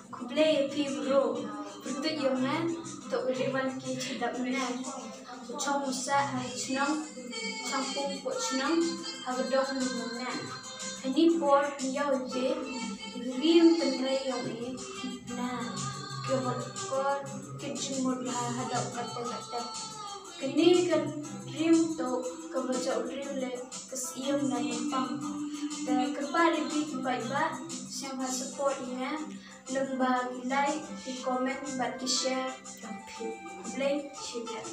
Kublai pi bro, untuk yongan untuk rival ki tidak benar. Chong musa chnong, champung po chnong, hagdong lumuna. Ini por yau je, rim tentrai yau ni, na kebal kor kitchen mod hadap kata. Kini kan rim to kebaca rim le kesiam na pang. Dan kembali di iba siapa support nya lembag like, di komen, bagi share, jump play, share.